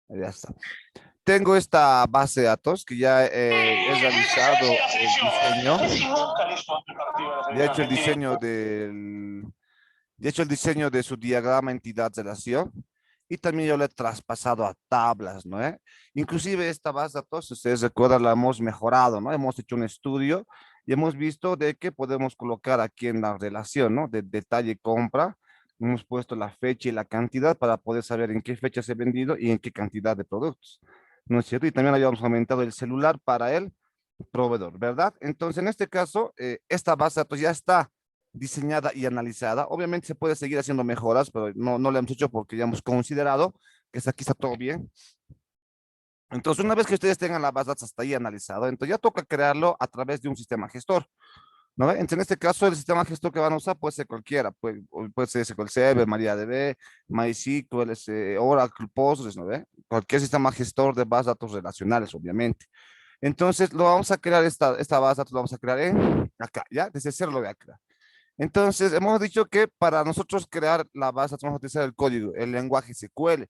Ya está. Tengo esta base de datos que ya he realizado el diseño. Ya he hecho el diseño de su diagrama entidad-relación y también yo lo he traspasado a tablas, ¿no? Inclusive esta base de datos, si ustedes recuerdan, la hemos mejorado, ¿no? Hemos hecho un estudio y hemos visto de que podemos colocar aquí en la relación, ¿no? De detalle compra, hemos puesto la fecha y la cantidad para poder saber en qué fecha se ha vendido y en qué cantidad de productos, ¿no es cierto? Y también habíamos aumentado el celular para el proveedor, ¿verdad? Entonces, en este caso, esta base de datos ya está diseñada y analizada. Obviamente se puede seguir haciendo mejoras, pero no lo hemos hecho porque ya hemos considerado que aquí está todo bien. Entonces, una vez que ustedes tengan la base de datos hasta ahí analizado, entonces ya toca crearlo a través de un sistema gestor, ¿no? Entonces, en este caso, el sistema gestor que van a usar puede ser cualquiera, puede ser SQL Server, MariaDB, MySQL, Oracle, Postgres, ¿no ve? Cualquier sistema gestor de bases de datos relacionales, obviamente. Entonces, lo vamos a crear, esta base de datos lo vamos a crear en acá, ¿ya? Desde cero lo voy a crear. Entonces, hemos dicho que para nosotros crear la base vamos a utilizar el código, el lenguaje SQL,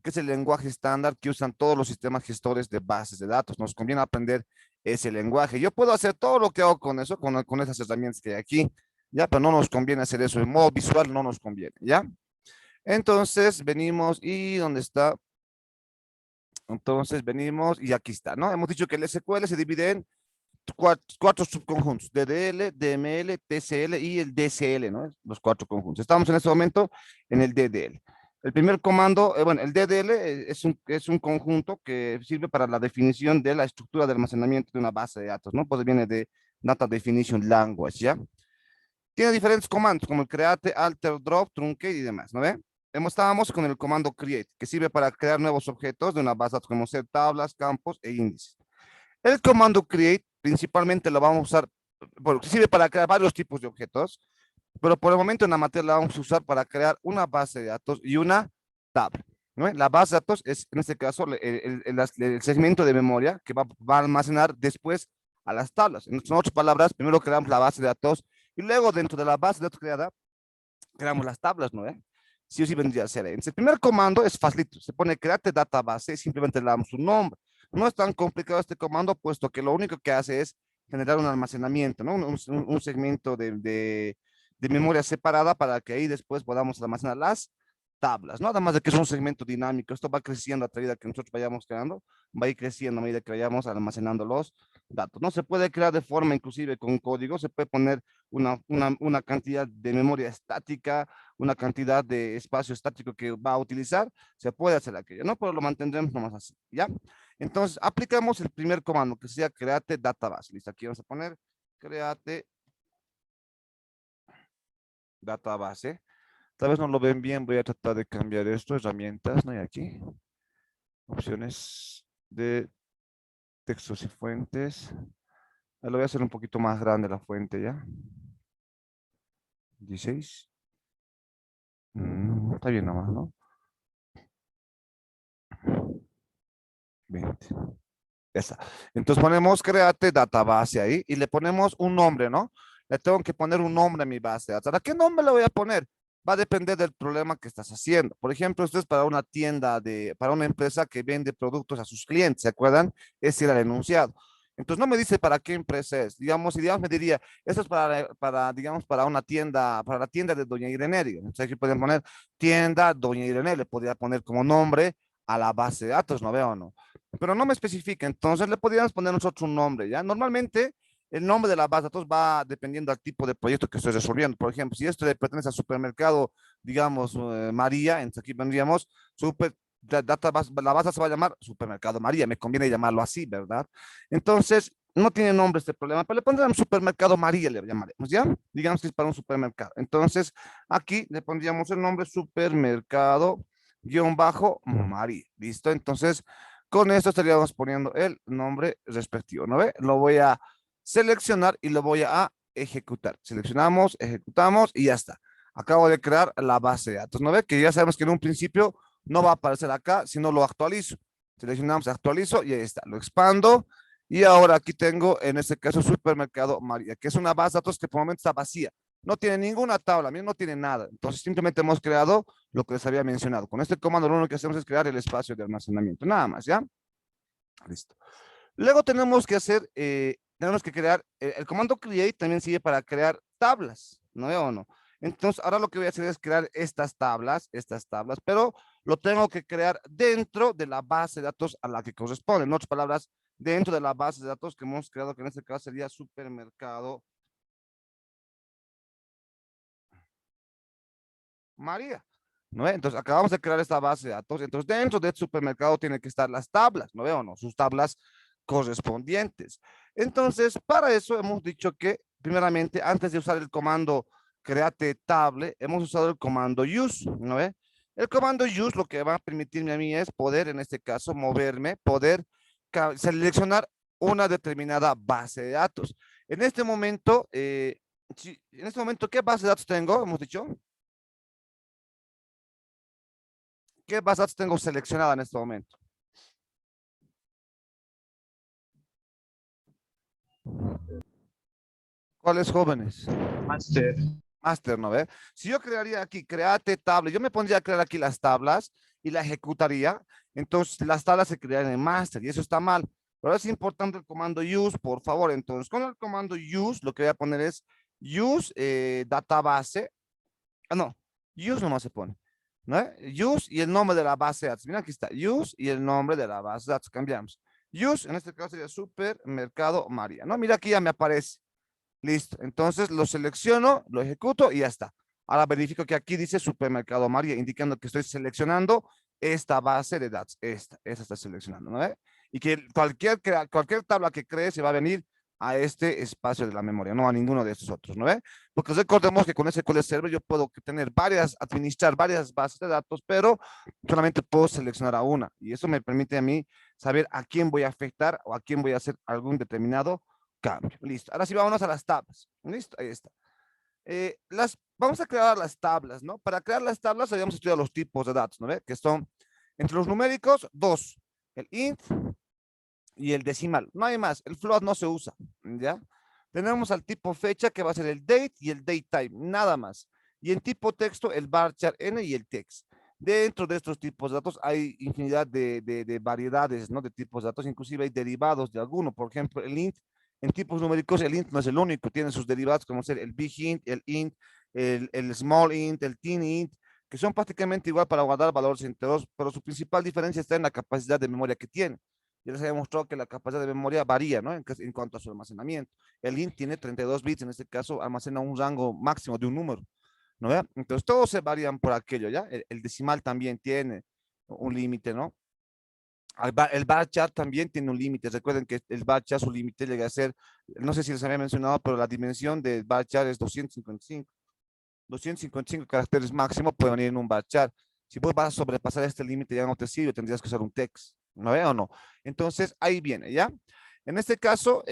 que es el lenguaje estándar que usan todos los sistemas gestores de bases de datos. Nos conviene aprender ese lenguaje. Yo puedo hacer todo lo que hago con eso, con esas herramientas que hay aquí, ¿ya? Pero no nos conviene hacer eso en modo visual, no nos conviene, ¿ya? Entonces, venimos y ¿dónde está? Entonces, venimos y aquí está, ¿no? Hemos dicho que el SQL se divide en cuatro subconjuntos, DDL, DML, TCL y el DCL, ¿no? Los cuatro conjuntos. Estamos en este momento en el DDL. El primer comando, bueno, el DDL es un conjunto que sirve para la definición de la estructura de almacenamiento de una base de datos, ¿no? Pues viene de Data Definition Language, ¿ya? Tiene diferentes comandos, como el create, alter, drop, truncate y demás, ¿no ve? Estábamos con el comando create, que sirve para crear nuevos objetos de una base de datos, como ser tablas, campos e índices. El comando create principalmente lo vamos a usar, bueno, sirve para crear varios tipos de objetos, pero por el momento en la materia la vamos a usar para crear una base de datos y una tabla, ¿no? La base de datos es, en este caso, el segmento de memoria que va a almacenar después a las tablas. En otras palabras, primero creamos la base de datos y luego dentro de la base de datos creada, creamos las tablas, ¿no? Sí o sí vendría a ser. Entonces, el primer comando es facilito, se pone create database y simplemente le damos un nombre. No es tan complicado este comando, puesto que lo único que hace es generar un almacenamiento, ¿no? Un segmento de memoria separada para que ahí después podamos almacenar las tablas, ¿no? Además de que es un segmento dinámico, esto va creciendo a medida que nosotros vayamos creando, va a ir creciendo a medida que vayamos almacenando los datos. No se puede crear de forma inclusive con código, se puede poner una cantidad de memoria estática, una cantidad de espacio estático que va a utilizar, se puede hacer aquello, ¿no? Pero lo mantendremos nomás así, ¿ya? Entonces, aplicamos el primer comando, que sería create database. Listo, aquí vamos a poner create database. Tal vez no lo ven bien, voy a tratar de cambiar esto, herramientas, ¿no? Y aquí, opciones de textos y fuentes. Lo voy a hacer un poquito más grande la fuente, ¿ya? 16. Está bien nomás, ¿no? 20. Ya está. Entonces ponemos create database ahí y le ponemos un nombre, ¿no? Le tengo que poner un nombre a mi base de datos. ¿Ahora qué nombre le voy a poner? Va a depender del problema que estás haciendo. Por ejemplo, esto es para una para una empresa que vende productos a sus clientes, ¿se acuerdan? Ese era el enunciado. Entonces no me dice para qué empresa es. Digamos, me diría, esto es digamos, para una tienda, para la tienda de Doña Irene. Entonces aquí pueden poner tienda Doña Irene, le podría poner como nombre a la base de datos, ¿no veo o no? Pero no me especifica, entonces le podríamos poner nosotros un nombre, ¿ya? Normalmente el nombre de la base de datos va dependiendo del tipo de proyecto que estoy resolviendo. Por ejemplo, si esto le pertenece al supermercado, digamos, María, entonces aquí vendríamos, la base se va a llamar supermercado María, me conviene llamarlo así, ¿verdad? Entonces, no tiene nombre este problema, pero le pondríamos supermercado María, le llamaremos, ¿ya? Digamos que es para un supermercado. Entonces, aquí le pondríamos el nombre supermercado guión bajo María, ¿listo? Entonces, con esto estaríamos poniendo el nombre respectivo, ¿no ve? Lo voy a seleccionar y lo voy a ejecutar. Seleccionamos, ejecutamos y ya está. Acabo de crear la base de datos, ¿no ve? Que ya sabemos que en un principio no va a aparecer acá, sino lo actualizo. Seleccionamos, actualizo y ahí está. Lo expando y ahora aquí tengo, en este caso, Supermercado María, que es una base de datos que por el momento está vacía. no tiene ninguna tabla, miren, no tiene nada. Entonces simplemente hemos creado lo que les había mencionado. Con este comando lo único que hacemos es crear el espacio de almacenamiento, nada más, ¿ya? Listo. Luego tenemos que crear, el comando create también sirve para crear tablas, ¿no veo o no? Entonces, ahora lo que voy a hacer es crear estas tablas, pero lo tengo que crear dentro de la base de datos a la que corresponde. En otras palabras, dentro de la base de datos que hemos creado, que en este caso sería Supermercado María, ¿no ve? Entonces, acabamos de crear esta base de datos. Entonces, dentro del supermercado tienen que estar las tablas, ¿no veo o no? Sus tablas correspondientes. Entonces, para eso hemos dicho que, primeramente, antes de usar el comando create table, hemos usado el comando use, ¿no ve? El comando use lo que va a permitirme a mí es poder, en este caso, moverme, poder seleccionar una determinada base de datos. En este momento, ¿qué base de datos tengo? Hemos dicho. ¿Qué base de datos tengo seleccionada en este momento? ¿Cuáles jóvenes? Master. Master, ¿no ve? Si yo crearía aquí, create tabla, yo me pondría a crear aquí las tablas y la ejecutaría, entonces las tablas se crearían en master y eso está mal. Pero es importante el comando use, por favor. Entonces, con el comando use, lo que voy a poner es use database. Ah, no, use nomás se pone, ¿no? Use y el nombre de la base de datos. Mira, aquí está, use y el nombre de la base de datos. Cambiamos. Use, en este caso sería Supermercado María, ¿no? Mira, aquí ya me aparece. Listo. Entonces lo selecciono, lo ejecuto y ya está. Ahora verifico que aquí dice Supermercado María, indicando que estoy seleccionando esta base de datos. Esta está seleccionando, ¿no ve? Y que cualquier tabla que cree se va a venir a este espacio de la memoria, no a ninguno de estos otros, ¿no ve? Porque recordemos que con SQL Server yo puedo administrar varias bases de datos, pero solamente puedo seleccionar a una. Y eso me permite a mí saber a quién voy a afectar o a quién voy a hacer algún determinado cambio. Listo. Ahora sí, vámonos a las tablas. Listo, ahí está. Vamos a crear las tablas, ¿no? Para crear las tablas habíamos estudiado los tipos de datos, ¿no ve? Que son, entre los numéricos, dos. El int y el decimal. No hay más. El float no se usa, ¿ya? Tenemos al tipo fecha, que va a ser el date y el datetime, nada más. Y en tipo texto, el varchar n y el text. Dentro de estos tipos de datos hay infinidad de variedades, ¿no? De tipos de datos, inclusive hay derivados de alguno. Por ejemplo, el int, en tipos numéricos, el int no es el único, tiene sus derivados como ser el big int, el int, el small int, el teen int, que son prácticamente igual para guardar valores enteros, pero su principal diferencia está en la capacidad de memoria que tiene. Ya les había mostrado que la capacidad de memoria varía, ¿no? En cuanto a su almacenamiento. El int tiene 32 bits, en este caso almacena un rango máximo de un número, ¿no? ¿Ve? Entonces todos se varían por aquello, ¿ya? El decimal también tiene un límite, ¿no? El bar chart también tiene un límite. Recuerden que el bar chart, su límite llega a ser, no sé si les había mencionado, pero la dimensión del bar chart es 255. 255 caracteres máximo pueden venir en un bar chart. Si vos vas a sobrepasar este límite, ya no te sirve, tendrías que usar un text. ¿No ve o no? Entonces, ahí viene, ¿ya? En este caso,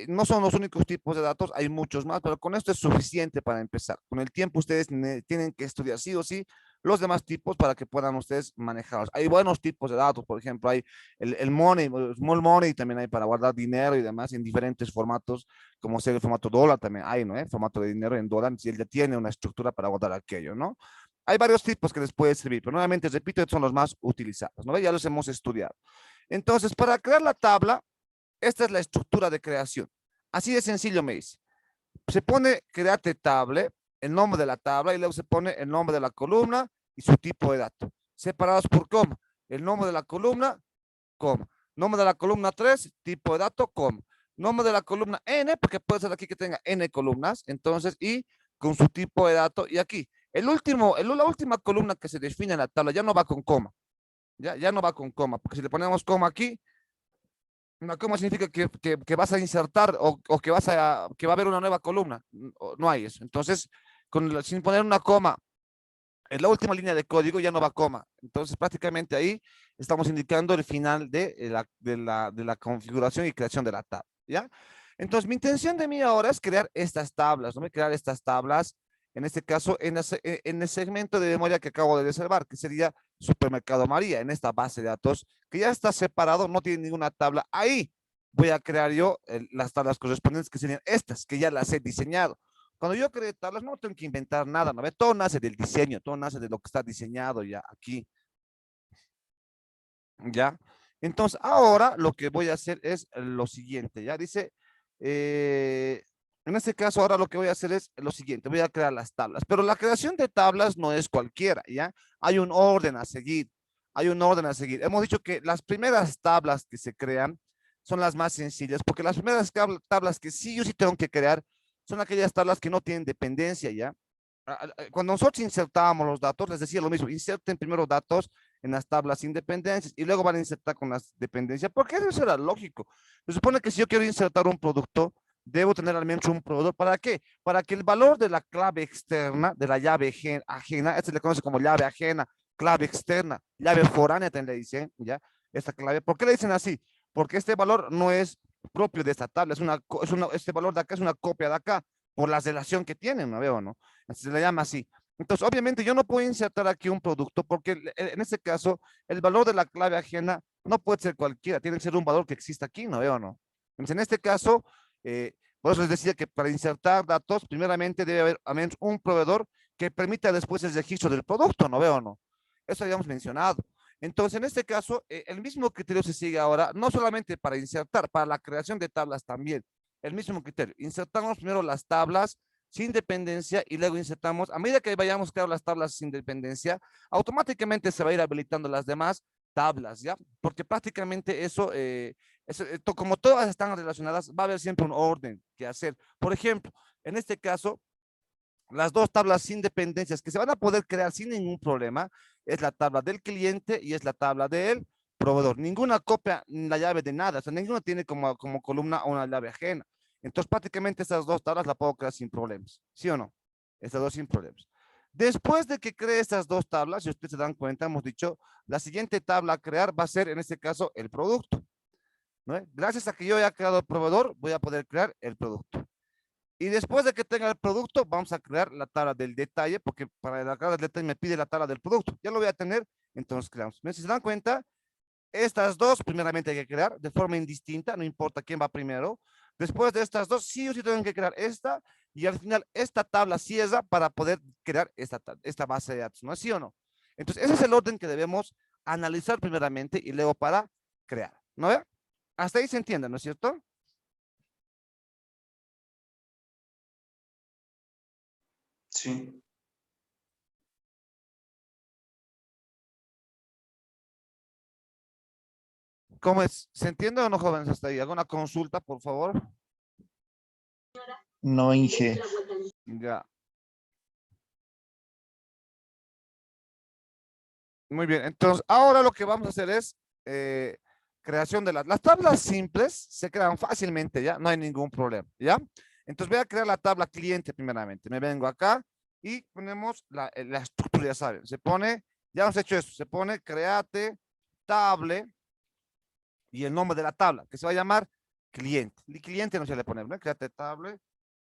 no son los únicos tipos de datos, hay muchos más, pero con esto es suficiente para empezar. Con el tiempo ustedes tienen que estudiar sí o sí los demás tipos para que puedan ustedes manejarlos. Hay buenos tipos de datos, por ejemplo, hay el money, el small money, también hay para guardar dinero y demás en diferentes formatos, como ser el formato dólar, también hay, ¿no? El formato de dinero en dólar, si él ya tiene una estructura para guardar aquello, ¿no? Hay varios tipos que les puede servir, pero nuevamente, repito, estos son los más utilizados, ¿no? Ya los hemos estudiado. Entonces, para crear la tabla, esta es la estructura de creación. Así de sencillo me dice. Se pone create table, el nombre de la tabla, y luego se pone el nombre de la columna y su tipo de dato. Separados por coma. El nombre de la columna, coma. Nombre de la columna 3, tipo de dato, coma. Nombre de la columna n, porque puede ser aquí que tenga n columnas, entonces, y con su tipo de dato, y aquí. La última columna que se define en la tabla ya no va con coma. Ya no va con coma, porque si le ponemos coma aquí, una coma significa que vas a insertar o que que va a haber una nueva columna. No hay eso. Entonces, sin poner una coma en la última línea de código ya no va coma. Entonces, prácticamente ahí estamos indicando el final de la configuración y creación de la tabla. ¿Ya? Entonces, mi intención de mí ahora es crear estas tablas, ¿no? Crear estas tablas, en este caso, en el segmento de memoria que acabo de reservar, que sería Supermercado María, en esta base de datos, que ya está separado, no tiene ninguna tabla. Ahí voy a crear yo las tablas correspondientes, que serían estas, que ya las he diseñado. Cuando yo creo tablas, no tengo que inventar nada, ¿no ve? Todo nace del diseño, todo nace de lo que está diseñado ya aquí, ¿ya? Entonces, ahora lo que voy a hacer es lo siguiente, ¿ya? Dice, en este caso, ahora lo que voy a hacer es lo siguiente, voy a crear las tablas, pero la creación de tablas no es cualquiera, ¿ya? Hay un orden a seguir, hay un orden a seguir. Hemos dicho que las primeras tablas que se crean son las más sencillas, porque las primeras tablas que sí yo sí tengo que crear son aquellas tablas que no tienen dependencia, ¿ya? Cuando nosotros insertábamos los datos, les decía lo mismo, inserten primero datos en las tablas independencias y luego van a insertar con las dependencias, porque eso era lógico. Se supone que si yo quiero insertar un producto, debo tener al menos un proveedor. ¿Para qué? Para que el valor de la clave externa, de la llave ajena, este le conoce como llave ajena, clave externa, llave foránea, también le dicen, ¿ya? Esta clave. ¿Por qué le dicen así? Porque este valor no es propio de esta tabla, este valor de acá es una copia de acá, por la relación que tienen, ¿no veo, no? Se le llama así. Entonces, obviamente, yo no puedo insertar aquí un producto porque en este caso, el valor de la clave ajena no puede ser cualquiera, tiene que ser un valor que exista aquí, ¿no veo, no? Entonces, en este caso, por eso les decía que para insertar datos, primeramente debe haber al menos un proveedor que permita después el registro del producto, ¿no veo, no? Eso habíamos mencionado. Entonces, en este caso, el mismo criterio se sigue ahora, no solamente para insertar, para la creación de tablas también. El mismo criterio. Insertamos primero las tablas sin dependencia y luego insertamos, a medida que vayamos creando las tablas sin dependencia, automáticamente se va a ir habilitando las demás tablas, ¿ya? Porque prácticamente como todas están relacionadas, va a haber siempre un orden que hacer. Por ejemplo, en este caso, las dos tablas sin dependencias que se van a poder crear sin ningún problema es la tabla del cliente y es la tabla del proveedor. Ninguna copia la llave de nada, o sea, ninguna tiene como columna una llave ajena. Entonces, prácticamente estas dos tablas las puedo crear sin problemas, ¿sí o no? Estas dos sin problemas. Después de que cree estas dos tablas, si ustedes se dan cuenta, hemos dicho, la siguiente tabla a crear va a ser, en este caso, el producto, ¿no? Gracias a que yo haya creado el proveedor, voy a poder crear el producto. Y después de que tenga el producto, vamos a crear la tabla del detalle, porque para la tabla del detalle me pide la tabla del producto. Ya lo voy a tener, entonces creamos. Si se dan cuenta, estas dos primeramente hay que crear de forma indistinta, no importa quién va primero. Después de estas dos, sí o sí tengo que crear esta, y al final esta tabla cierra para poder crear esta base de datos, ¿no es sí o no? Entonces, ese es el orden que debemos analizar primeramente y luego para crear, ¿no ve? Hasta ahí se entiende, ¿no es cierto? Sí. ¿Cómo es? ¿Se entiende o no, jóvenes, hasta ahí? ¿Alguna consulta, por favor? No, Inge. Ya, muy bien. Entonces, ahora lo que vamos a hacer es creación de las tablas simples, se crean fácilmente, ¿ya? No hay ningún problema, ¿ya? Entonces voy a crear la tabla cliente primeramente. Me vengo acá y ponemos la estructura, ya saben. Se pone, ya hemos hecho eso, se pone create table y el nombre de la tabla, que se va a llamar cliente. Y cliente no se le pone, ¿no? Create table,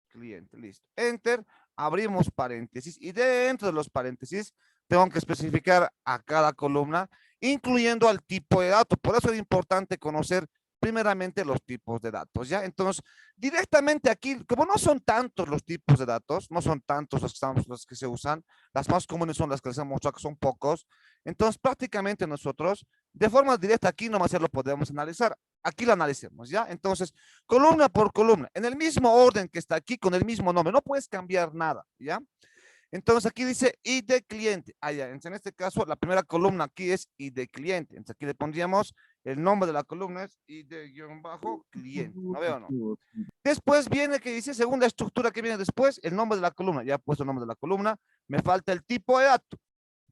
cliente, listo. Enter, abrimos paréntesis y dentro de los paréntesis tengo que especificar a cada columna, incluyendo al tipo de dato. Por eso es importante conocer primeramente los tipos de datos, ¿ya? Entonces, directamente aquí, como no son tantos los tipos de datos, no son tantos los que se usan, las más comunes son las que les hemos mostrado, que son pocos, entonces prácticamente nosotros, de forma directa aquí nomás ya lo podemos analizar. Aquí lo analicemos, ¿ya? Entonces, columna por columna, en el mismo orden que está aquí, con el mismo nombre, no puedes cambiar nada, ¿ya? Entonces aquí dice ID cliente. Allá, en este caso, la primera columna aquí es ID cliente. Entonces aquí le pondríamos el nombre de la columna es ID-cliente. ¿No veo o no? Después viene que dice segunda estructura que viene después, el nombre de la columna. Ya he puesto el nombre de la columna. Me falta el tipo de dato.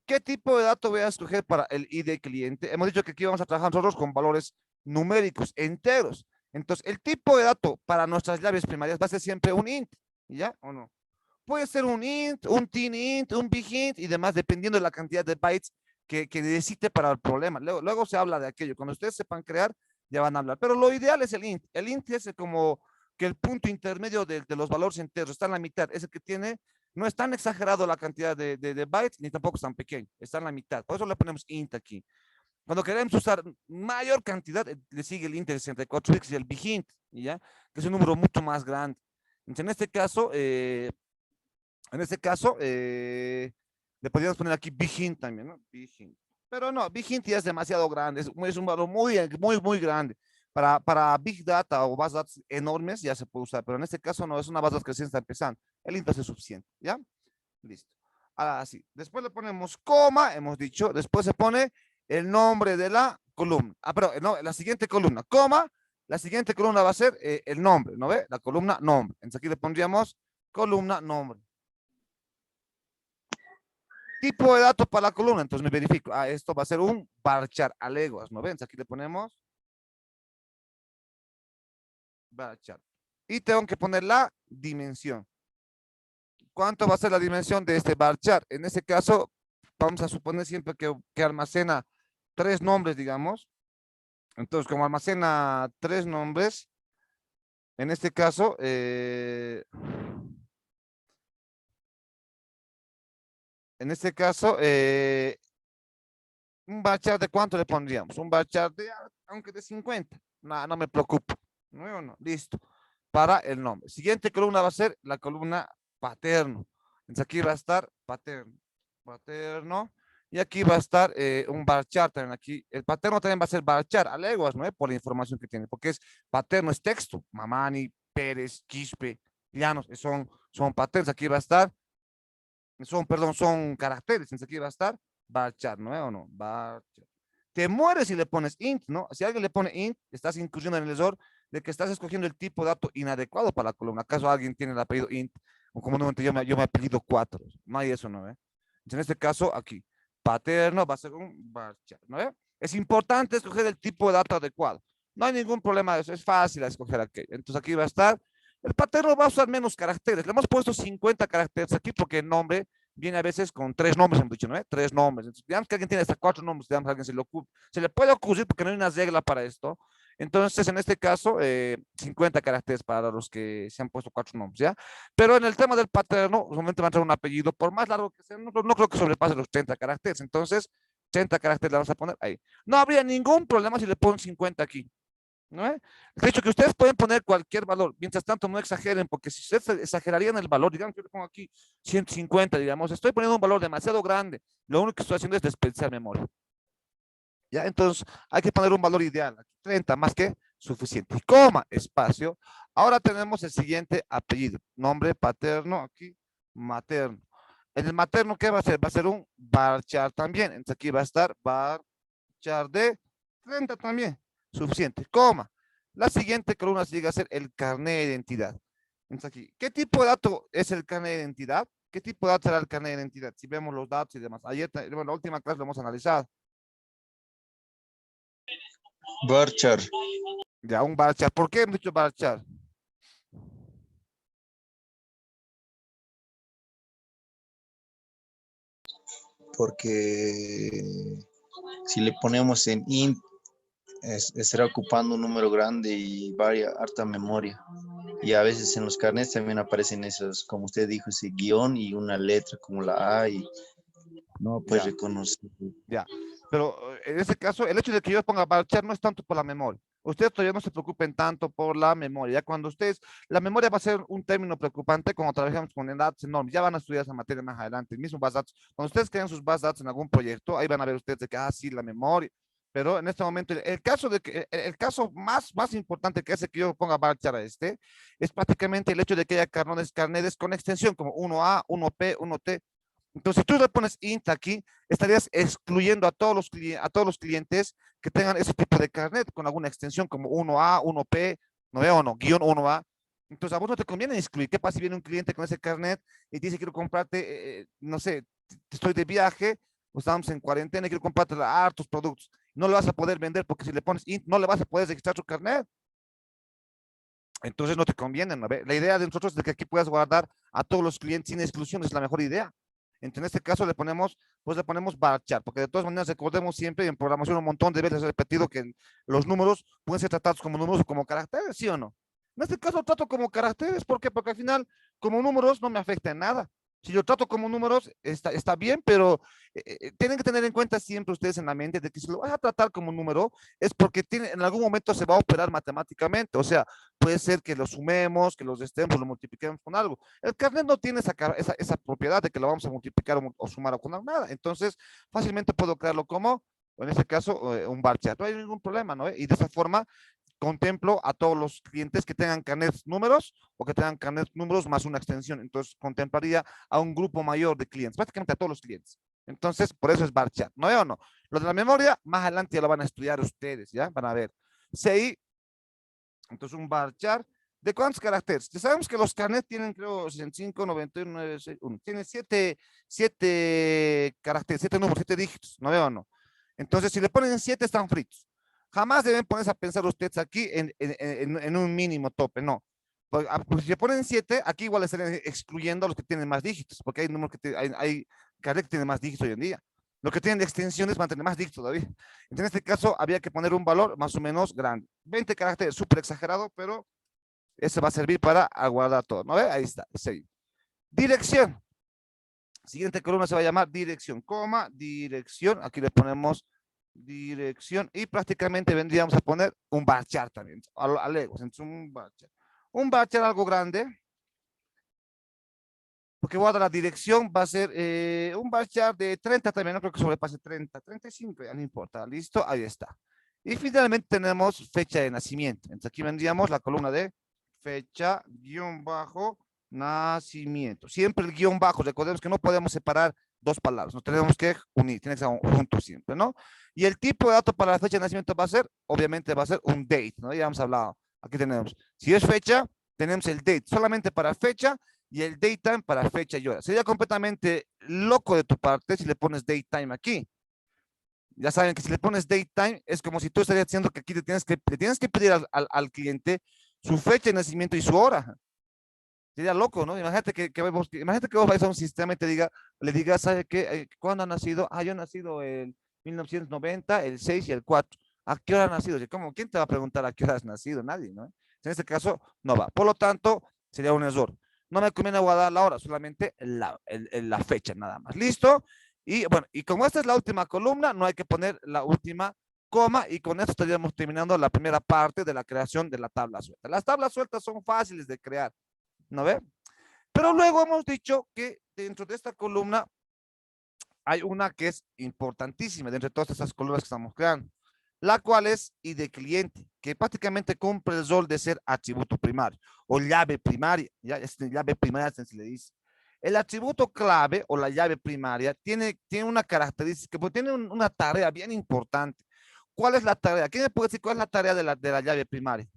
¿Qué tipo de dato voy a escoger para el ID cliente? Hemos dicho que aquí vamos a trabajar nosotros con valores numéricos, enteros. Entonces, el tipo de dato para nuestras llaves primarias va a ser siempre un int, ¿ya o no? Puede ser un int, un teen int, un big int y demás, dependiendo de la cantidad de bytes que necesite para el problema. Luego se habla de aquello. Cuando ustedes sepan crear, ya van a hablar. Pero lo ideal es el int. El int es como que el punto intermedio de los valores enteros está en la mitad. Es el que tiene, no es tan exagerado la cantidad de bytes, ni tampoco es tan pequeño. Está en la mitad. Por eso le ponemos int aquí. Cuando queremos usar mayor cantidad, le sigue el int de 64 bits y el big int, ¿ya? Que es un número mucho más grande. Entonces, en este caso, En este caso, le podríamos poner aquí Big también, ¿no? Big. Pero no, Big ya es demasiado grande, es un valor muy grande. Para Big Data o bases de datos enormes ya se puede usar, pero en este caso no, es una base de datos que recién está empezando. El int es suficiente, ¿ya? Listo. Ahora sí, después le ponemos coma, hemos dicho, después se pone el nombre de la columna. Ah, pero no, la siguiente columna, coma, la siguiente columna va a ser el nombre, ¿no ve? La columna nombre. Entonces aquí le pondríamos columna nombre. Tipo de datos para la columna, entonces me verifico. Ah, esto va a ser un varchar a leguas, ¿no ven? Aquí le ponemos varchar. Y tengo que poner la dimensión. ¿Cuánto va a ser la dimensión de este varchar? En este caso, vamos a suponer siempre que almacena 3 nombres, digamos. Entonces, como almacena 3 nombres, en este caso, un varchar de cuánto le pondríamos, un varchar de, aunque de 50, no, no me preocupo, no, listo, para el nombre. Siguiente columna va a ser la columna paterno, entonces aquí va a estar paterno, y aquí va a estar un varchar también aquí, el paterno también va a ser varchar a leguas, ¿no? Por la información que tiene, porque es paterno, es texto, Mamani, Pérez, Quispe, Llanos, son paternos, aquí va a estar son caracteres, entonces aquí va a estar varchar, ¿no? ¿O no? Varchar. Te mueres si le pones int, ¿no? Si alguien le pone int, estás incurriendo en el error de que estás escogiendo el tipo de dato inadecuado para la columna. ¿Acaso alguien tiene el apellido int? O como no, yo me apellido 4. No hay eso, ¿no? Entonces, en este caso, aquí, paterno va a ser un varchar, ¿no? Es importante escoger el tipo de dato adecuado. No hay ningún problema de eso, es fácil escoger aquello. Entonces aquí va a estar, el paterno va a usar menos caracteres. Le hemos puesto 50 caracteres aquí porque el nombre viene a veces con 3 nombres, hemos dicho, ¿no? 3 nombres. Entonces, digamos que alguien tiene hasta 4 nombres, digamos que a alguien se le puede ocurrir porque no hay una regla para esto. Entonces, en este caso, 50 caracteres para los que se han puesto 4 nombres, ¿ya? Pero en el tema del paterno, solamente va a entrar un apellido, por más largo que sea, no creo que sobrepase los 30 caracteres. Entonces, 30 caracteres le vamos a poner ahí. No habría ningún problema si le ponen 50 aquí. ¿No? De hecho, que ustedes pueden poner cualquier valor, mientras tanto no exageren, porque si ustedes exagerarían el valor, digamos que yo le pongo aquí 150, digamos, estoy poniendo un valor demasiado grande, lo único que estoy haciendo es desperdiciar memoria. ¿Ya? Entonces, hay que poner un valor ideal, aquí 30 más que suficiente. Y coma, espacio. Ahora tenemos el siguiente apellido, nombre paterno, aquí, materno. En el materno, ¿qué va a ser? Va a ser un varchar también. Entonces, aquí va a estar varchar de 30 también. Suficiente, coma. La siguiente columna llega a ser el carnet de identidad. Entonces aquí, ¿qué tipo de dato es el carnet de identidad? ¿Qué tipo de dato será el carnet de identidad? Si vemos los datos y demás. Ayer, bueno, la última clase lo hemos analizado. Varchar, Ya, un varchar. ¿Por qué hemos dicho varchar? porque si le ponemos en int, estará ocupando un número grande y harta memoria. Y a veces en los carnets también aparecen esos, como usted dijo, ese guión y una letra como la A y no, pues Ya, reconocer. ya. Pero en este caso, el hecho de que yo ponga varchar no es tanto por la memoria. Ustedes todavía no se preocupen tanto por la memoria. Ya cuando ustedes, la memoria va a ser un término preocupante cuando trabajamos con datos enormes. Ya van a estudiar esa materia más adelante. El mismo base de datos. Cuando ustedes crean sus bases de datos en algún proyecto, ahí van a ver ustedes de que, sí, la memoria. Pero en este momento, el caso de que, el caso más importante que hace que yo ponga varchar a es prácticamente el hecho de que haya carnetes con extensión como 1A, 1P, 1T. Entonces, si tú le pones int aquí, estarías excluyendo a todos los clientes que tengan ese tipo de carnet con alguna extensión como 1A, 1P, no veo o no, guión 1A. Entonces, a vos no te conviene excluir. ¿Qué pasa si viene un cliente con ese carnet y dice, quiero comprarte, no sé, estoy de viaje, o estamos en cuarentena y quiero comprarte hartos productos? No le vas a poder vender porque si le pones int, no le vas a poder registrar su carnet. Entonces, no te conviene, ¿no? La idea de nosotros es de que aquí puedas guardar a todos los clientes sin exclusión, es la mejor idea. Entonces, en este caso le ponemos varchar, porque de todas maneras recordemos siempre y en programación un montón de veces he repetido que los números pueden ser tratados como números o como caracteres, ¿sí o no? En este caso trato como caracteres, ¿por qué? Porque al final, como números no me afecta en nada. Si yo trato como números, está bien, pero tienen que tener en cuenta siempre ustedes en la mente de que si lo vas a tratar como número, es porque en algún momento se va a operar matemáticamente. O sea, puede ser que lo sumemos, que los restemos, lo multipliquemos con algo. El carnet no tiene esa propiedad de que lo vamos a multiplicar o sumar o con nada. Entonces, fácilmente puedo crearlo como, en este caso, un bar chart. No hay ningún problema, ¿no? Y de esa forma contemplo a todos los clientes que tengan carnets números o que tengan carnets números más una extensión. Entonces, contemplaría a un grupo mayor de clientes, prácticamente a todos los clientes. Entonces, por eso es bar chat. ¿No veo o no? Lo de la memoria, más adelante ya lo van a estudiar ustedes, ¿ya? Van a ver. CI, entonces un bar chart. ¿De cuántos caracteres? Ya sabemos que los carnets tienen, creo, 65, 91, 961. Tienen siete caracteres, 7 números, 7 dígitos. ¿No veo o no? Entonces, si le ponen 7, están fritos. Jamás deben ponerse a pensar ustedes aquí en un mínimo tope, no. Pues si le ponen 7, aquí igual estarían excluyendo a los que tienen más dígitos, porque hay números hay carnet que tienen más dígitos hoy en día. Lo que tienen de extensiones van a tener más dígitos todavía. Entonces, en este caso, había que poner un valor más o menos grande. 20 caracteres, súper exagerado, pero ese va a servir para aguardar todo. ¿No ve? Ahí está. Seguimos. Dirección. Siguiente columna se va a llamar dirección, coma, dirección. Aquí le ponemos dirección y prácticamente vendríamos a poner un bar chart también. Un bar chart. Un bar chart algo grande. Porque voy a dar la dirección, va a ser un bar chart de 30 también, no creo que sobrepase 30, 35, ya no importa. Listo, ahí está. Y finalmente tenemos fecha de nacimiento. Entonces aquí vendríamos la columna de fecha, guión bajo, nacimiento. Siempre el guión bajo, recordemos que no podemos separar dos palabras, nos tenemos que unir, tiene que ser juntos siempre, ¿no? Y el tipo de dato para la fecha de nacimiento va a ser, obviamente va a ser un date, ¿no? Ya hemos hablado, aquí tenemos, si es fecha, tenemos el date, solamente para fecha, y el datetime para fecha y hora. Sería completamente loco de tu parte si le pones datetime aquí. Ya saben que si le pones datetime es como si tú estarías diciendo que aquí le tienes que pedir al cliente su fecha de nacimiento y su hora. Sería loco, ¿no? Imagínate que vos vais a un sistema y le digas, ¿sabe qué? ¿Cuándo ha nacido? Ah, yo he nacido en 1990, el 6 y el 4. ¿A qué hora ha nacido? ¿Cómo? ¿Quién te va a preguntar a qué hora has nacido? Nadie, ¿no? En este caso, no va. Por lo tanto, sería un error. No me conviene guardar la hora, solamente la fecha, nada más. ¿Listo? Y bueno, y como esta es la última columna, no hay que poner la última coma y con esto estaríamos terminando la primera parte de la creación de la tabla suelta. Las tablas sueltas son fáciles de crear. ¿No ve? Pero luego hemos dicho que dentro de esta columna hay una que es importantísima dentro de todas estas columnas que estamos creando, la cual es ID cliente, que prácticamente cumple el rol de ser atributo primario o llave primaria, ya es llave primaria se le dice. El atributo clave o la llave primaria tiene una característica, tiene una tarea bien importante. ¿Cuál es la tarea? ¿Quién me puede decir cuál es la tarea de la llave primaria?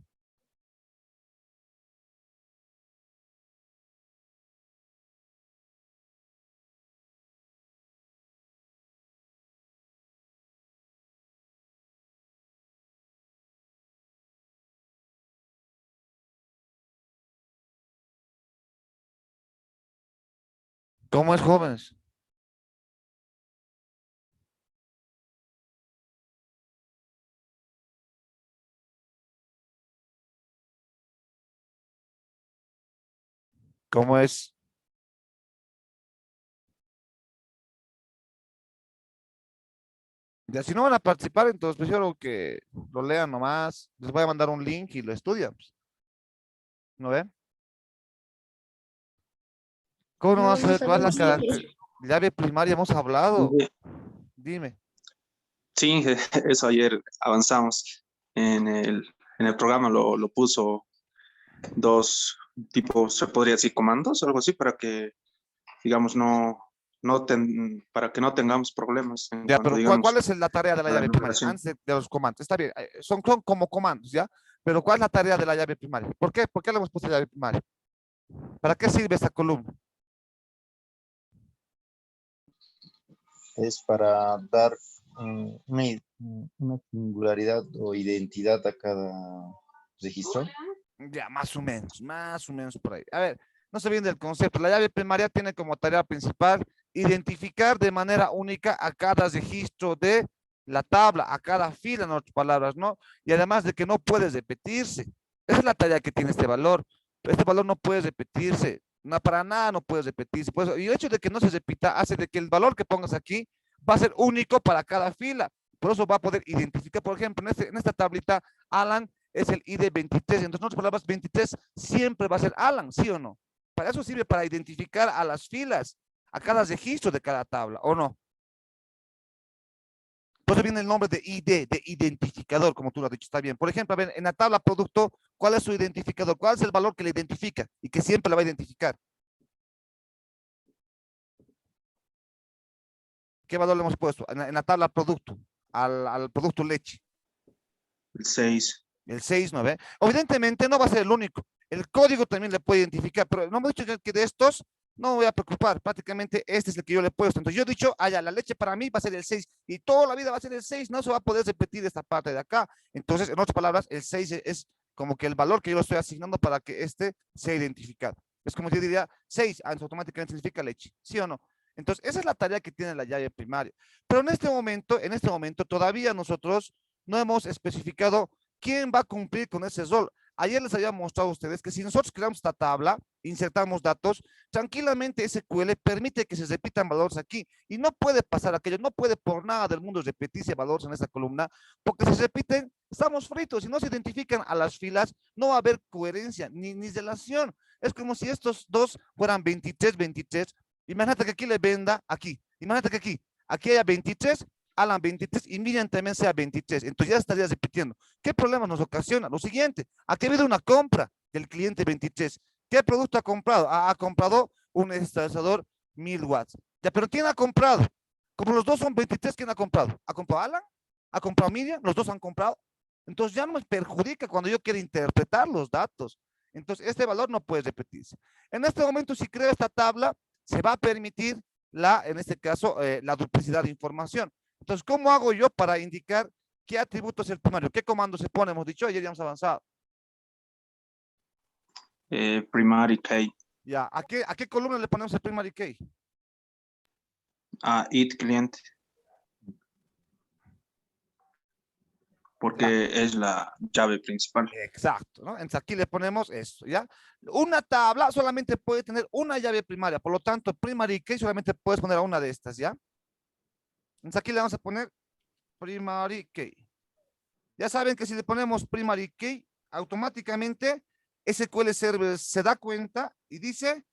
¿Cómo es, jóvenes? ¿Cómo es? Ya si no van a participar, entonces prefiero que lo lean nomás. Les voy a mandar un link y lo estudian, pues. ¿No ven? ¿Cómo no No, vas a no saber cuál es la sabemos qué característica? Llave primaria hemos hablado. Dime. Sí, eso ayer avanzamos. En el programa lo puso dos tipos, se podría decir comandos o algo así, para que, digamos, para que no tengamos problemas en Ya, cuanto, pero ¿cuál digamos, es la tarea de la a la llave primaria? enumeración. Antes de los comandos. Está bien, son como comandos, ¿ya? Pero ¿cuál es la tarea de la llave primaria? ¿Por qué? ¿Por qué le hemos puesto llave primaria? ¿Para qué sirve esta columna? Es para dar una singularidad o identidad a cada registro. Ya, más o menos por ahí. A ver, no se viene del concepto. La llave primaria tiene como tarea principal identificar de manera única a cada registro de la tabla, a cada fila, en otras palabras, ¿no? Y además de que no puede repetirse. Esa es la tarea que tiene este valor. Este valor no puede repetirse. No, para nada no puedes repetirse. Pues, y el hecho de que no se repita hace de que el valor que pongas aquí va a ser único para cada fila. Por eso va a poder identificar, por ejemplo, en esta tablita, Alan es el ID 23. Entonces, en otras palabras, 23 siempre va a ser Alan, ¿sí o no? Para eso sirve para identificar a las filas, a cada registro de cada tabla, ¿o no? Por eso viene el nombre de ID, de identificador, como tú lo has dicho, está bien. Por ejemplo, a ver, en la tabla producto, ¿cuál es su identificador? ¿Cuál es el valor que le identifica y que siempre la va a identificar? ¿Qué valor le hemos puesto en la tabla producto, al producto leche? El 6. El 6, ¿no ve? Evidentemente no va a ser el único. El código también le puede identificar, pero no hemos dicho que de estos no me voy a preocupar. Prácticamente este es el que yo le he puesto. Entonces yo he dicho, ya, la leche para mí va a ser el 6 y toda la vida va a ser el 6. No se va a poder repetir esta parte de acá. Entonces, en otras palabras, el 6 es como que el valor que yo le estoy asignando para que este sea identificado. Es como yo diría 6, automáticamente significa leche, ¿sí o no? Entonces, esa es la tarea que tiene la llave primaria. Pero en este momento todavía nosotros no hemos especificado quién va a cumplir con ese rol. Ayer les había mostrado a ustedes que si nosotros creamos esta tabla, insertamos datos, tranquilamente SQL permite que se repitan valores aquí y no puede pasar aquello, no puede por nada del mundo repetirse valores en esta columna, porque si se repiten, estamos fritos. Si no se identifican a las filas, no va a haber coherencia ni relación. Es como si estos dos fueran 23, 23. Imagínate que aquí le venda aquí. Imagínate que aquí haya 23, Alan 23 y Miriam también sea 23. Entonces ya estarías repitiendo. ¿Qué problemas nos ocasiona? Lo siguiente, aquí ha habido una compra del cliente 23. ¿Qué producto ha comprado? Ha comprado un estabilizador 1000 watts. Ya, pero ¿quién ha comprado? Como los dos son 23, ¿quién ha comprado? ¿Ha comprado Alan? ¿Ha comprado Miriam? Los dos han comprado. Entonces ya no me perjudica cuando yo quiero interpretar los datos. Entonces este valor no puede repetirse. En este momento, si creo esta tabla, se va a permitir en este caso, la duplicidad de información. Entonces, ¿cómo hago yo para indicar qué atributo es el primario? ¿Qué comando se pone? Hemos dicho, ayer ya hemos avanzado. Primary key. Ya, ¿a qué columna le ponemos el primary key? A it cliente. Porque Ya. es la llave principal. Exacto, ¿no? Entonces aquí le ponemos esto, ¿ya? Una tabla solamente puede tener una llave primaria, por lo tanto, primary key solamente puedes poner a una de estas, ¿ya? Entonces aquí le vamos a poner primary key. Ya saben que si le ponemos primary key, automáticamente SQL Server se da cuenta y dice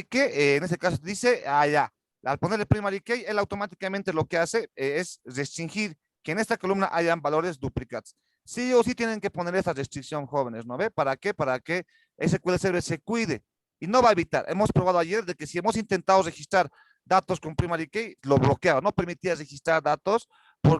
que, en este caso dice, ya, al ponerle primary key, él automáticamente lo que hace es restringir que en esta columna hayan valores duplicados. Sí o sí tienen que poner esta restricción, jóvenes, ¿no ve? ¿Para qué? Para que SQL Server se cuide y no va a evitar. Hemos probado ayer de que si hemos intentado registrar datos con primary key, lo bloqueaba, no permitía registrar datos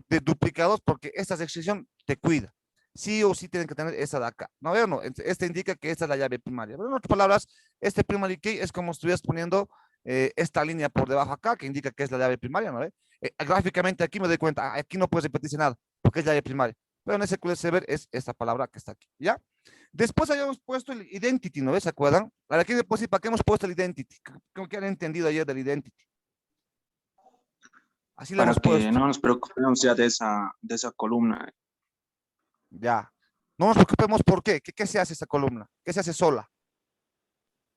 de duplicados porque esta restricción te cuida. Sí o sí tienen que tener esta de acá. ¿No veo? No, este indica que esta es la llave primaria. Pero en otras palabras, este primary key es como si estuvieras poniendo esta línea por debajo acá, que indica que es la llave primaria, ¿no ve? Gráficamente aquí me doy cuenta, aquí no puedes repetirse nada, porque es llave primaria. Pero en SQL Server es esta palabra que está aquí, ¿ya? Después habíamos puesto el identity, ¿no ves? ¿Se acuerdan? Ahora aquí después, ¿para qué hemos puesto el identity? ¿Cómo que han entendido ayer del identity? Así lo Para hemos que puesto. no nos preocupemos ya de esa columna. Ya. No nos preocupemos por qué. ¿Qué se hace esa columna? ¿Qué se hace sola?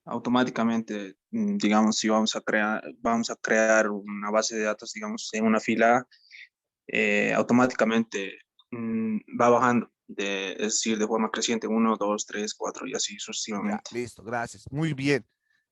Automáticamente, digamos, si vamos a crear una base de datos, digamos, en una fila, automáticamente va bajando, es decir, de forma creciente, 1, 2, 3, 4 y así Ya, sucesivamente. listo, gracias. Muy bien.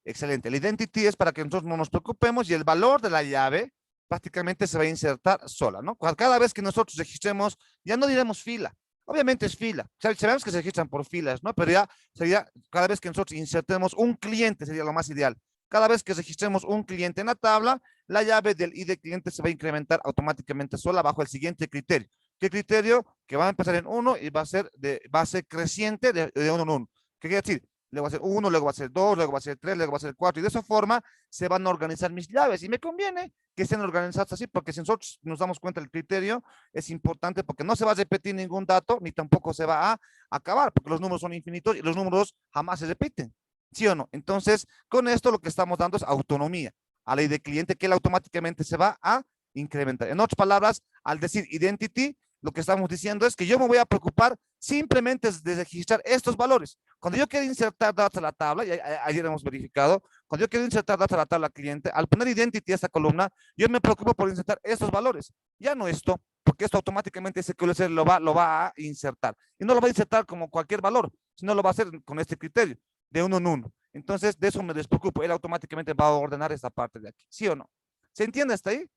Excelente. El identity es para que nosotros no nos preocupemos y el valor de la llave prácticamente se va a insertar sola, ¿no? Cada vez que nosotros registremos, ya no diremos fila. Obviamente es fila. Sabemos que se registran por filas, ¿no? Pero ya sería cada vez que nosotros insertemos un cliente, sería lo más ideal. Cada vez que registremos un cliente en la tabla, la llave del ID cliente se va a incrementar automáticamente sola bajo el siguiente criterio. ¿Qué criterio? Que va a empezar en 1 y va a ser creciente de 1 en 1. ¿Qué quiere decir? Luego va a ser 1, luego va a ser 2, luego va a ser 3, luego va a ser 4. Y de esa forma se van a organizar mis llaves. Y me conviene que estén organizadas así, porque si nosotros nos damos cuenta del criterio, es importante porque no se va a repetir ningún dato, ni tampoco se va a acabar, porque los números son infinitos y los números jamás se repiten. ¿Sí o no? Entonces, con esto lo que estamos dando es autonomía a la ID cliente, que él automáticamente se va a incrementar. En otras palabras, al decir identity, lo que estamos diciendo es que yo me voy a preocupar simplemente de registrar estos valores. Cuando yo quiero insertar datos a la tabla, y ayer hemos verificado, cuando yo quiero insertar datos a la tabla cliente, al poner identity a esta columna, yo me preocupo por insertar estos valores. Ya no esto, porque esto automáticamente SQL lo va a insertar. Y no lo va a insertar como cualquier valor, sino lo va a hacer con este criterio, de uno en uno. Entonces, de eso me despreocupo. Él automáticamente va a ordenar esta parte de aquí. ¿Sí o no? ¿Se entiende hasta ahí?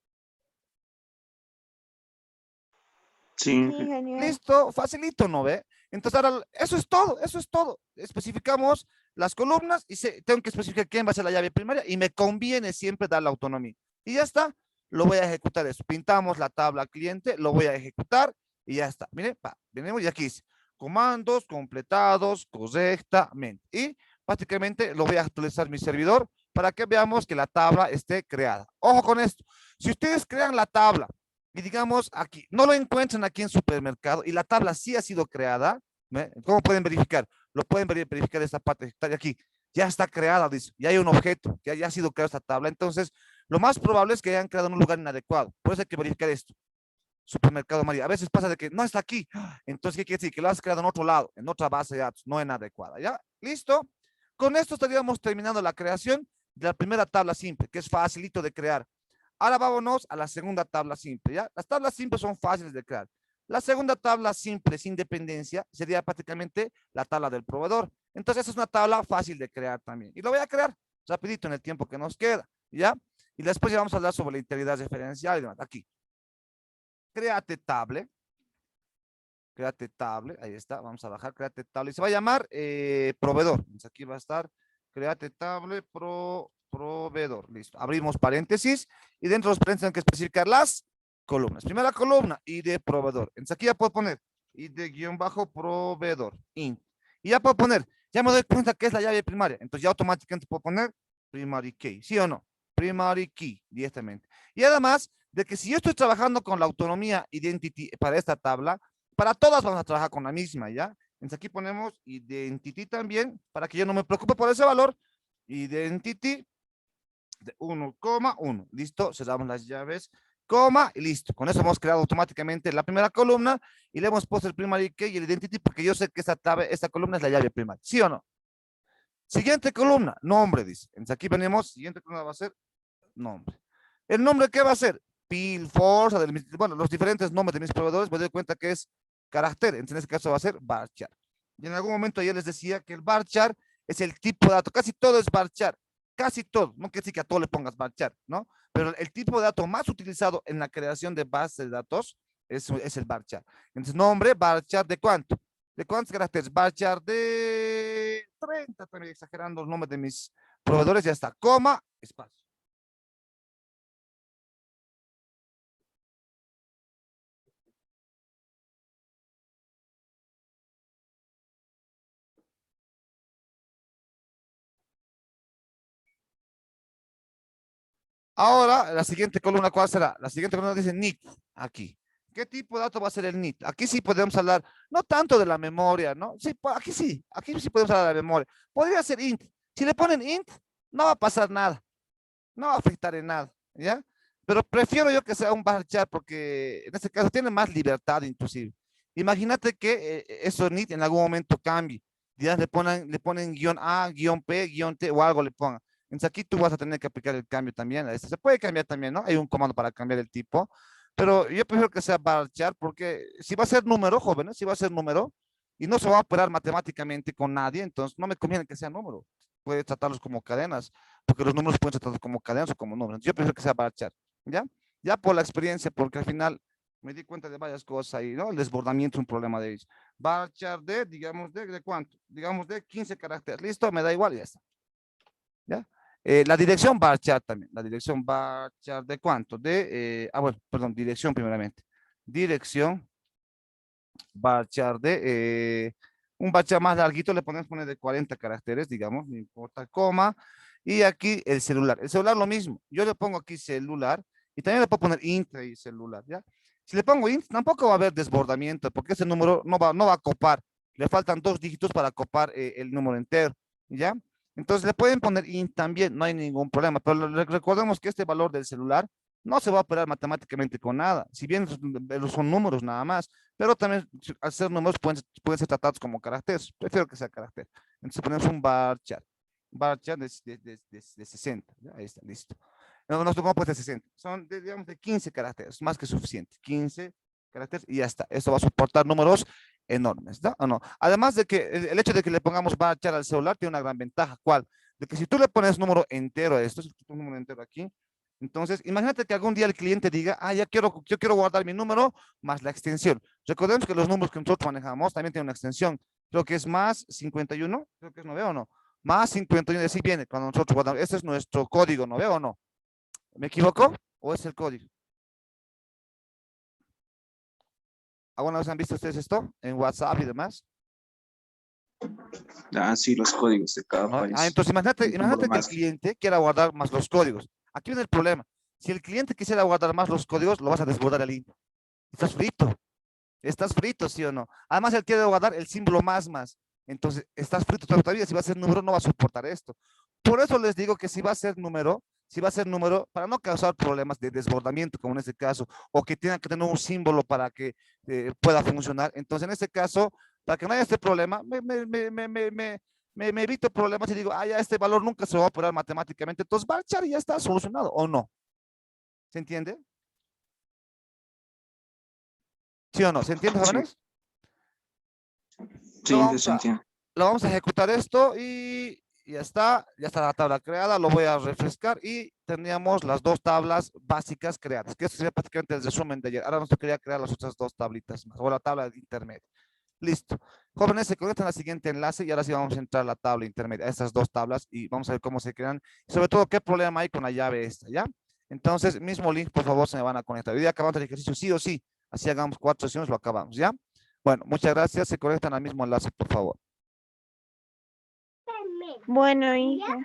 Sí, Sí, genial. Listo, facilito, ¿no ve? Entonces ahora, eso es todo, eso es todo. Especificamos las columnas y tengo que especificar quién va a ser la llave primaria y me conviene siempre dar la autonomía. Y ya está, lo voy a ejecutar eso. Pintamos la tabla cliente, lo voy a ejecutar y ya está. Miren, venimos y aquí dice, comandos completados correctamente. Y prácticamente lo voy a actualizar mi servidor para que veamos que la tabla esté creada. Ojo con esto, si ustedes crean la tabla y digamos aquí, no lo encuentran aquí en supermercado y la tabla sí ha sido creada, ¿ve? ¿Cómo pueden verificar? Lo pueden verificar esta parte de aquí. Ya está creada, dice, ya hay un objeto, ya ha sido creada esta tabla. Entonces, lo más probable es que hayan creado en un lugar inadecuado. Por eso hay que verificar esto. Supermercado María. A veces pasa de que no está aquí. Entonces, ¿qué quiere decir? Que lo has creado en otro lado, en otra base de datos, no en adecuada. ¿Ya? ¿Listo? Con esto estaríamos terminando la creación de la primera tabla simple, que es facilito de crear. Ahora vámonos a la segunda tabla simple, ¿ya? Las tablas simples son fáciles de crear. La segunda tabla simple sin dependencia sería prácticamente la tabla del proveedor. Entonces, esa es una tabla fácil de crear también. Y lo voy a crear rapidito en el tiempo que nos queda, ¿ya? Y después ya vamos a hablar sobre la integridad referencial y demás. Aquí. Créate table. Créate table, ahí está, vamos a bajar, créate table. Y se va a llamar proveedor. Entonces, aquí va a estar, créate table proveedor. Listo. Abrimos paréntesis y dentro de los paréntesis hay que especificar las columnas. Primera columna, ID proveedor. Entonces aquí ya puedo poner ID guión bajo proveedor. Y ya puedo poner, ya me doy cuenta que es la llave primaria. Entonces ya automáticamente puedo poner primary key. ¿Sí o no? Primary key directamente. Y además de que si yo estoy trabajando con la autonomía identity para esta tabla, para todas vamos a trabajar con la misma, ¿ya? Entonces aquí ponemos identity también, para que yo no me preocupe por ese valor. Identity de 1,1. Listo, cerramos las llaves, coma, y listo. Con eso hemos creado automáticamente la primera columna y le hemos puesto el primary key y el identity porque yo sé que esta columna es la llave primaria. ¿Sí o no? Siguiente columna, nombre, dice. Entonces aquí venimos, siguiente columna va a ser nombre. ¿El nombre qué va a ser? Pil, Forza, bueno, los diferentes nombres de mis proveedores, me doy cuenta que es carácter, entonces en este caso va a ser varchar. Y en algún momento ya les decía que el varchar es el tipo de dato, casi todo es varchar, casi todo, no quiere decir que a todo le pongas varchar, ¿no? Pero el tipo de dato más utilizado en la creación de bases de datos es el varchar. Entonces, nombre, varchar, ¿de cuánto? ¿De cuántos caracteres? Varchar de 30, también exagerando los nombres de mis proveedores, ya está, coma, espacio. Ahora, la siguiente columna, ¿cuál será? La siguiente columna dice NIT, aquí. ¿Qué tipo de dato va a ser el NIT? Aquí sí podemos hablar, no tanto de la memoria, ¿no? Sí, aquí sí podemos hablar de la memoria. Podría ser int. Si le ponen int, no va a pasar nada. No va a afectar en nada, ¿ya? Pero prefiero yo que sea un varchar porque en este caso tiene más libertad inclusive. Imagínate que eso NIT en algún momento cambie. Ya le ponen guión A, guión P, guión T o algo le pongan. Entonces aquí tú vas a tener que aplicar el cambio también. Se puede cambiar también, ¿no? Hay un comando para cambiar el tipo. Pero yo prefiero que sea varchar porque si va a ser número, jóvenes, si va a ser número y no se va a operar matemáticamente con nadie, entonces no me conviene que sea número. Puede tratarlos como cadenas, porque los números pueden ser tratados como cadenas o como números. Yo prefiero que sea varchar, ¿ya? Ya por la experiencia, porque al final me di cuenta de varias cosas ahí, ¿no? El desbordamiento es un problema de ellos. Varchar de, digamos, ¿de cuánto? Digamos de 15 caracteres. Listo, me da igual y ya está. ¿Ya? La dirección varchar también. La dirección varchar de cuánto? Bueno, perdón, dirección primeramente. Dirección varchar de un varchar más larguito le podemos poner de 40 caracteres, digamos, no importa, coma. Y aquí el celular. El celular lo mismo. Yo le pongo aquí celular y también le puedo poner int y celular, ¿ya? Si le pongo int, tampoco va a haber desbordamiento porque ese número no va a copar. Le faltan 2 dígitos para copar el número entero, ¿ya? Entonces le pueden poner int también, no hay ningún problema. Pero recordemos que este valor del celular no se va a operar matemáticamente con nada, si bien son números nada más, pero también al ser números pueden ser tratados como caracteres, prefiero que sea carácter. Entonces ponemos un varchar de 60, ¿ya? Ahí está, listo. Nuestro campo es de 60, son digamos de 15 caracteres, más que suficiente, 15 caracteres y ya está. Esto va a soportar números enormes, ¿no? ¿O no? Además de que el hecho de que le pongamos varchar al celular tiene una gran ventaja, ¿cuál? De que si tú le pones número entero a esto, si tú pones un número entero aquí, entonces imagínate que algún día el cliente diga, yo quiero guardar mi número más la extensión. Recordemos que los números que nosotros manejamos también tienen una extensión, creo que es más 51, creo que es, ¿no veo o no? Más 51, así viene cuando nosotros guardamos, este es nuestro código, ¿no veo o no? ¿Me equivoco? ¿O es el código? ¿Alguna vez han visto ustedes esto en WhatsApp y demás? Ah, sí, los códigos de cada ¿No? país. Entonces imagínate que el Más. cliente quiera guardar más los códigos. Aquí viene el problema. Si el cliente quisiera guardar más los códigos, lo vas a desbordar el link. Estás frito. Estás frito, ¿sí o no? Además, él quiere guardar el símbolo más. Entonces, estás frito todavía. Si va a ser número, no va a soportar esto. Por eso les digo que si va a ser número, para no causar problemas de desbordamiento, como en este caso, o que tenga que tener un símbolo para que pueda funcionar. Entonces, en este caso, para que no haya este problema, me evito problemas y digo, ya este valor nunca se va a operar matemáticamente. Entonces, varchar y ya está solucionado, ¿o no? ¿Se entiende? ¿Sí o no? ¿Se entiende, jóvenes? Sí, se entiende. Lo vamos a ejecutar esto y ya está la tabla creada, lo voy a refrescar y tendríamos las dos tablas básicas creadas, que esto sería prácticamente el resumen de ayer. Ahora nos quería crear las otras dos tablitas más, o la tabla intermedia. Listo. Jóvenes, se conectan al siguiente enlace y ahora sí vamos a entrar a la tabla intermedia, a estas dos tablas y vamos a ver cómo se crean, y sobre todo qué problema hay con la llave esta, ¿ya? Entonces, mismo link, por favor, se me van a conectar. Hoy día acabamos el ejercicio sí o sí, así hagamos 4 sesiones, lo acabamos, ¿ya? Bueno, muchas gracias, se conectan al mismo enlace, por favor. Bueno, hija.